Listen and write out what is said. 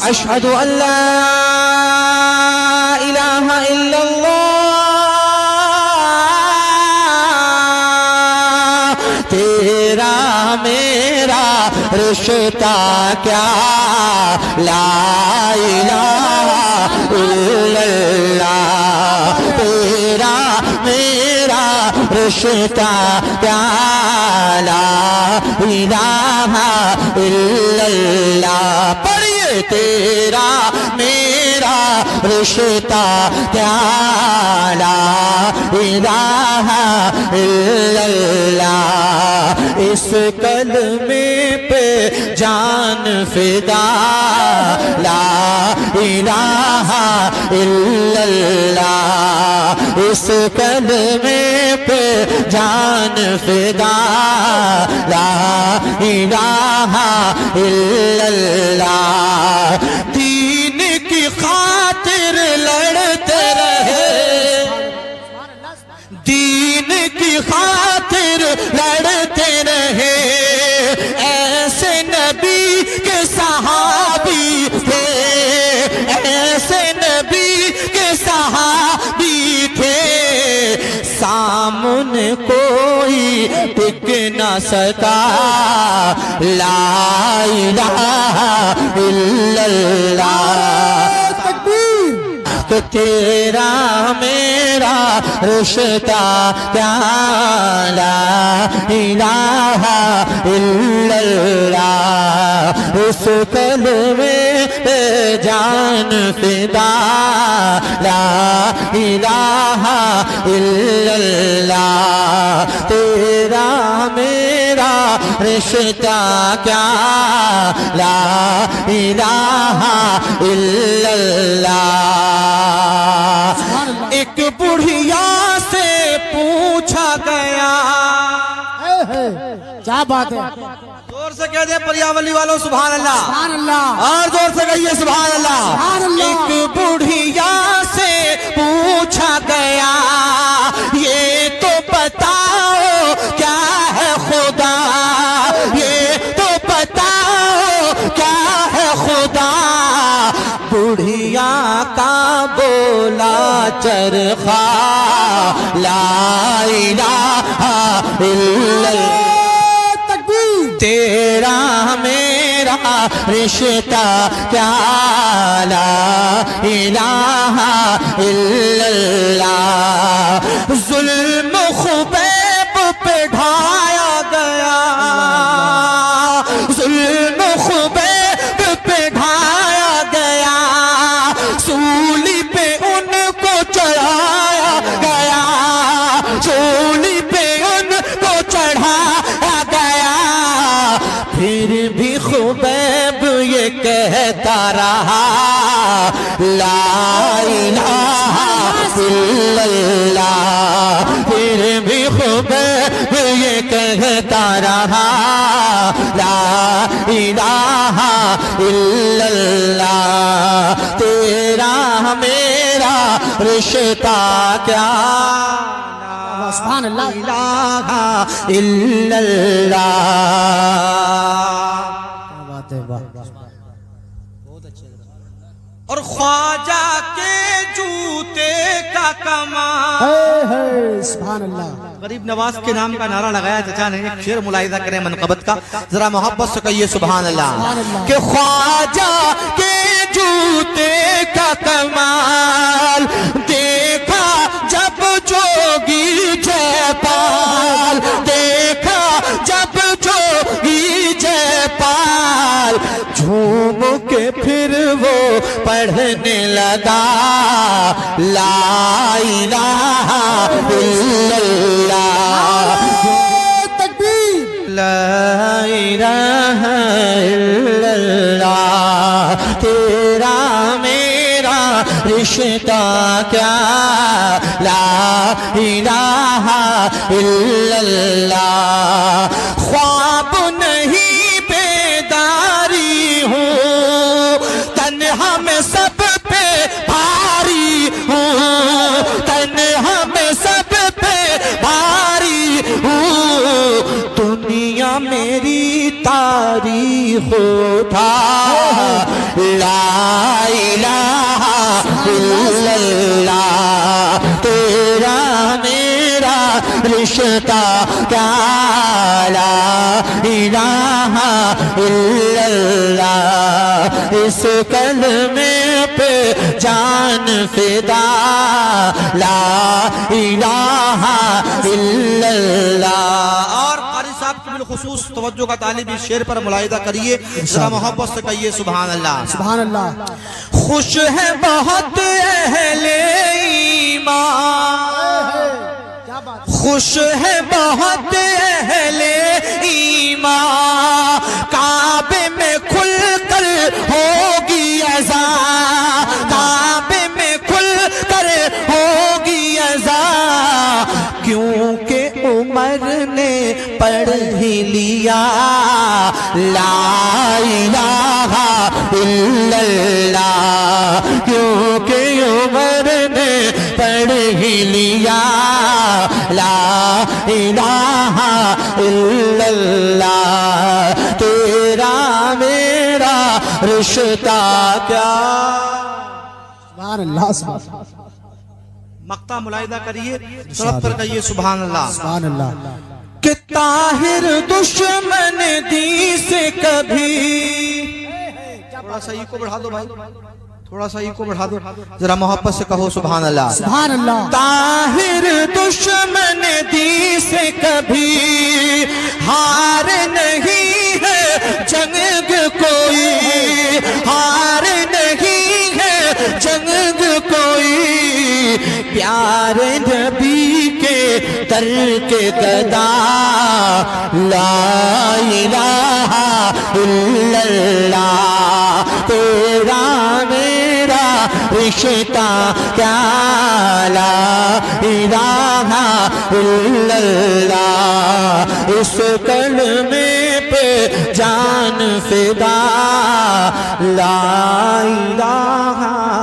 اشہد ان لا الہ الا اللہ، تیرا میرا رشتہ کیا لا الہ الا اللہ، تیرا میرا رشتہ کیا لا الہ الا اللہ۔ پڑھیے تیرا میرا رشتہ کیا لا الہ الا اللہ، اس کلمے پہ جان فدا لا الہ الا اللہ، اس کلمے پہ جان فدا لا الہ الا اللہ۔ دین کی خاطر لڑتے رہے، دین کی خاطر لڑتے رہے، ایسے نبی کے صحابی تھے، ایسے نبی کے صحابی تھے، سامنے کوئی ٹک نہ سکا لا الہ الا اللہ۔ تو تیرا میرا رشتہ کیا لا الہ الا اللہ، اس کلمے پہ جان فدا لا الہ الا اللہ، تیرا میرا رشتہ کیا لا الہ الا اللہ۔ ایک بڑھیا سے پوچھا گیا، کیا بات ہے، زور سے کہہ دیں پریاولی والوں سبحان اللہ، سبحان اللہ، اور زور سے کہیے سبحان اللہ۔ سبحان اللہ۔ ایک بڑھیا سے پوچھا گیا، یہ تو بتاؤ کیا ہے خدا، یہ تو بتاؤ کیا ہے خدا، بڑھیا کا بولا چرخا لا الہ الا اللہ، تیرا میرا رشتہ کیا لا الہ الا اللہ۔ ظلم خبیب پہ ڈھایا گیا، ظلم خبیب پہ ڈھایا گیا، سولی پہ ان کو چڑھایا گیا، سولی پہ ان کو چڑھایا گیا، پھر بھی خبیب یہ کہتا رہا لا الہ الا اللہ، پھر بھی خبیب یہ کہتا رہا لا الہ الا اللہ، تیرا میرا رشتہ کیا سبحان اللہ، لا الہ الا اللہ۔ اور خواجہ کے جوتے کا کمال، سبحان اللہ، غریب نواز کے نام کا نعرہ لگایا چچا نے، ایک شعر ملاحظہ کریں منقبت کا، ذرا محبت سے کہیے سبحان اللہ، کہ خواجہ کے جوتے کا کمال دیکھا جب جوگی جے پال، دیکھا جب جوگی جے پال، جھوم کے پھر وہ پڑھنے لگا لا الہ الا اللہ، لا الہ الا اللہ، تیرا میرا رشتہ کیا لا الہ الا اللہ، خواب نہیں بیداری ہوں، تنہا میں سب پہ بھاری ہوں، تنہا میں سب پہ بھاری ہوں، دنیا میری تاریخ تاریخ تھا لا الہ الا اللہ تیرا میرا رشتہ کیا لا الہ الا اللہ اس کلمے پہ جان فدا لا الہ الا اللہ. اور قاری صاحب کی بالخصوص توجہ کا طالب اس شعر پر ملاحظہ کریے ذرا محبت سے کہیے سبحان اللہ. سبحان اللہ. خوش ہے بہت اہل ایمان خوش ہے بہت اہل ایمان کعبے میں کھل کر ہوگی اذان کعبے میں کھل کر ہوگی اذان کیونکہ عمر نے پڑھ ہی لیا لا الہ الا اللہ کیونکہ عمر نے پڑھ ہی لیا لا الہ الا اللہ تیرا میرا رشتہ کیا. سبحان اللہ. سبحان اللہ. مقطع ملاحظہ کریے سرت پر کہیے سبحان اللہ. سبحان اللہ. کہ طاہر دشمن دی سے کبھی تھوڑا سا ای کو بڑھا دو بھائی تھوڑا سا ای کو بڑھا دو ذرا محبت سے کہو سبحان اللہ. سبحان اللہ. طاہر دشمن دی سے کبھی ہار نہیں ہے جنگ کوئی ہار نہیں ہے جنگ کوئی پیارے نبی کے در کے گدا لا الہ الا اللہ تیرا میرا رشتہ کیا لا الہ الا اللہ اس کلمے پہ جان فدا لا الہ